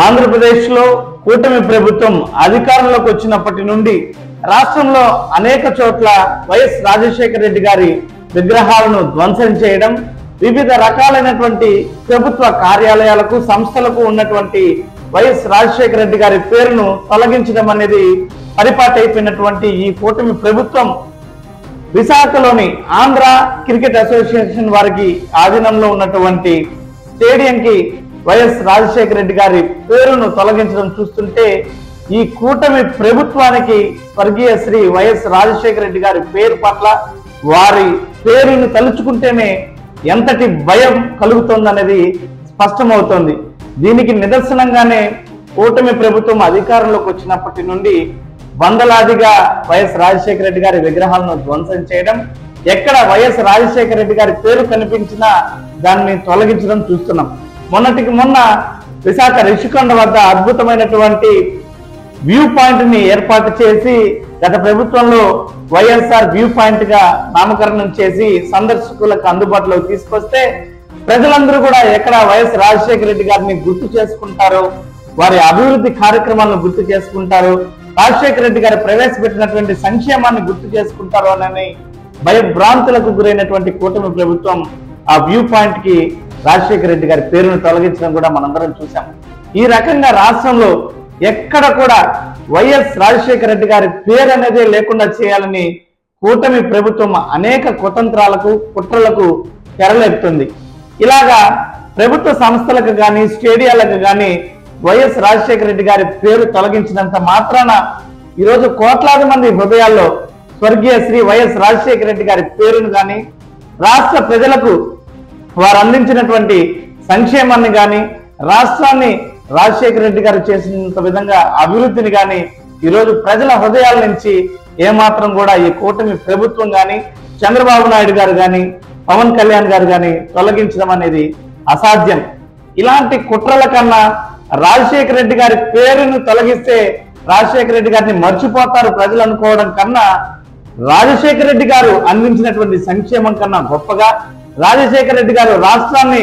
ఆంధ్రప్రదేశ్లో కూటమి ప్రభుత్వం అధికారంలోకి వచ్చినప్పటి నుండి రాష్ట్రంలో అనేక చోట్ల వైఎస్ రాజశేఖర రెడ్డి గారి విగ్రహాలను ధ్వంసం చేయడం, వివిధ రకాలైనటువంటి ప్రభుత్వ కార్యాలయాలకు సంస్థలకు ఉన్నటువంటి వైఎస్ రాజశేఖర రెడ్డి గారి పేరును తొలగించడం అనేది పరిపాటైపోయినటువంటి ఈ కూటమి ప్రభుత్వం విశాఖలోని ఆంధ్ర క్రికెట్ అసోసియేషన్ వారికి ఆధీనంలో ఉన్నటువంటి స్టేడియంకి వైఎస్ రాజశేఖర రెడ్డి గారి పేరును తొలగించడం చూస్తుంటే ఈ కూటమి ప్రభుత్వానికి స్వర్గీయ శ్రీ వైఎస్ రాజశేఖర రెడ్డి గారి పేరు పట్ల, వారి పేరును తలుచుకుంటేనే ఎంతటి భయం కలుగుతోందనేది స్పష్టమవుతోంది. దీనికి నిదర్శనంగానే కూటమి ప్రభుత్వం అధికారంలోకి వచ్చినప్పటి నుండి వందలాదిగా వైఎస్ రాజశేఖర రెడ్డి గారి విగ్రహాలను ధ్వంసం చేయడం, ఎక్కడ వైఎస్ రాజశేఖర రెడ్డి గారి పేరు కనిపించినా దాన్ని తొలగించడం చూస్తున్నాం. మొన్నటికి మొన్న విశాఖ రిషికొండ వద్ద అద్భుతమైనటువంటి వ్యూ పాయింట్ ని ఏర్పాటు చేసి గత ప్రభుత్వంలో వైఎస్ఆర్ వ్యూ పాయింట్ గా నామకరణం చేసి సందర్శకులకు అందుబాటులోకి తీసుకొస్తే ప్రజలందరూ కూడా ఎక్కడ వైఎస్ రాజశేఖర రెడ్డి గారిని గుర్తు చేసుకుంటారో, వారి అభివృద్ధి కార్యక్రమాలను గుర్తు చేసుకుంటారు, రాజశేఖర రెడ్డి గారు ప్రవేశపెట్టినటువంటి సంక్షేమాన్ని గుర్తు చేసుకుంటారు అని భయభ్రాంతులకు గురైనటువంటి కూటమి ప్రభుత్వం ఆ వ్యూ పాయింట్ కి రాజశేఖర రెడ్డి గారి పేరును తొలగించడం కూడా మనందరం చూసాం. ఈ రకంగా రాష్ట్రంలో ఎక్కడ కూడా వైఎస్ రాజశేఖర రెడ్డి గారి పేరు అనేది లేకుండా చేయాలని కూటమి ప్రభుత్వం అనేక కుతంత్రాలకు కుట్రలకు తెరలేపుతుంది. ఇలాగా ప్రభుత్వ సంస్థలకు కానీ స్టేడియాలకు కానీ వైఎస్ రాజశేఖర రెడ్డి గారి పేరు తొలగించినంత మాత్రాన ఈరోజు కోట్లాది మంది హృదయాల్లో స్వర్గీయ శ్రీ వైఎస్ రాజశేఖర రెడ్డి గారి పేరును కానీ, రాష్ట్ర ప్రజలకు వారు అందించినటువంటి సంక్షేమాన్ని కానీ, రాష్ట్రాన్ని రాజశేఖర రెడ్డి గారు చేసినంత విధంగా అభివృద్ధిని కానీ ఈరోజు ప్రజల హృదయాల నుంచి ఏమాత్రం కూడా ఈ కూటమి ప్రభుత్వం కానీ, చంద్రబాబు నాయుడు గారు కానీ, పవన్ కళ్యాణ్ గారు కానీ తొలగించడం అనేది అసాధ్యం. ఇలాంటి కుట్రల కన్నా రాజశేఖర రెడ్డి గారి పేరును తొలగిస్తే రాజశేఖర రెడ్డి గారిని మర్చిపోతారు ప్రజలు అనుకోవడం కన్నా, రాజశేఖర రెడ్డి గారు అందించినటువంటి సంక్షేమం కన్నా గొప్పగా, రాజశేఖర రెడ్డి గారు రాష్ట్రాన్ని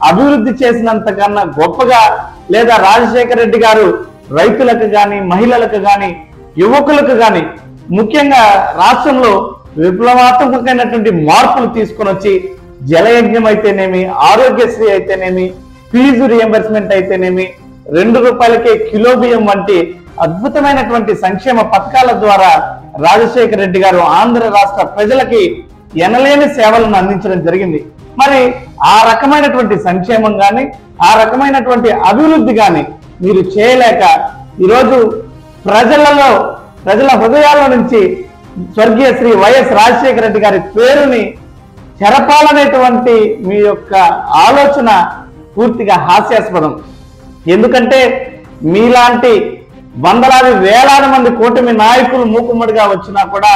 అభివృద్ధి చేసినంత కన్నా గొప్పగా, లేదా రాజశేఖర రెడ్డి గారు రైతులకు కానీ, మహిళలకు కానీ, యువకులకు కానీ, ముఖ్యంగా రాష్ట్రంలో విప్లవాత్మకమైనటువంటి మార్పులు తీసుకొని వచ్చి జలయజ్ఞం అయితేనేమి, ఆరోగ్యశ్రీ అయితేనేమి, ఫీజు రియంబర్స్మెంట్ అయితేనేమి, 2 రూపాయలకే కిలో బియ్యం వంటి అద్భుతమైనటువంటి సంక్షేమ పథకాల ద్వారా రాజశేఖర రెడ్డి గారు ఆంధ్ర రాష్ట్ర ప్రజలకి ఎనలేని సేవలను అందించడం జరిగింది. మరి ఆ రకమైనటువంటి సంక్షేమం కానీ, ఆ రకమైనటువంటి అభివృద్ధి కానీ మీరు చేయలేక ఈరోజు ప్రజల హృదయాల నుంచి స్వర్గీయ శ్రీ వైఎస్ రాజశేఖర రెడ్డి గారి పేరుని చెరపాలనేటువంటి మీ యొక్క ఆలోచన పూర్తిగా హాస్యాస్పదం. ఎందుకంటే మీలాంటి వందలాది వేలాది మంది కూటమి నాయకులు మూకుమ్మడిగా వచ్చినా కూడా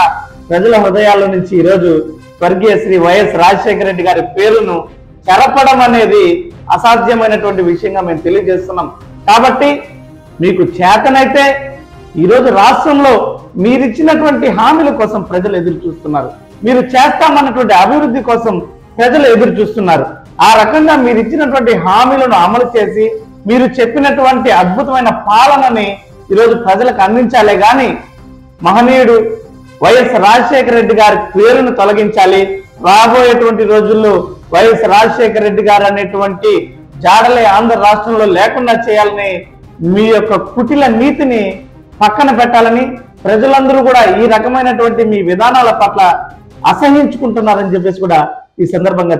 ప్రజల హృదయాల నుంచి ఈరోజు స్వర్గీయ శ్రీ వైఎస్ రాజశేఖర రెడ్డి గారి పేరును చెరపడం అనేది అసాధ్యమైనటువంటి విషయంగా మేము తెలియజేస్తున్నాం. కాబట్టి మీకు చేతనైతే ఈరోజు రాష్ట్రంలో మీరిచ్చినటువంటి హామీల కోసం ప్రజలు ఎదురు చూస్తున్నారు, మీరు చేస్తామన్నటువంటి అభివృద్ధి కోసం ప్రజలు ఎదురు చూస్తున్నారు. ఆ రకంగా మీరు ఇచ్చినటువంటి హామీలను అమలు చేసి మీరు చెప్పినటువంటి అద్భుతమైన పాలనని ఈరోజు ప్రజలకు అందించాలే గాని మహనీయుడు వైఎస్ రాజశేఖర రెడ్డి గారి పేరును తొలగించాలి, రాబోయేటువంటి రోజుల్లో వైఎస్ రాజశేఖర రెడ్డి గారు అనేటువంటి జాడలే ఆంధ్ర రాష్ట్రంలో లేకుండా చేయాలని మీ యొక్క కుటిల నీతిని పక్కన పెట్టాలని, ప్రజలందరూ కూడా ఈ రకమైనటువంటి మీ విధానాల పట్ల అసహించుకుంటున్నారని చెప్పేసి కూడా ఈ సందర్భంగా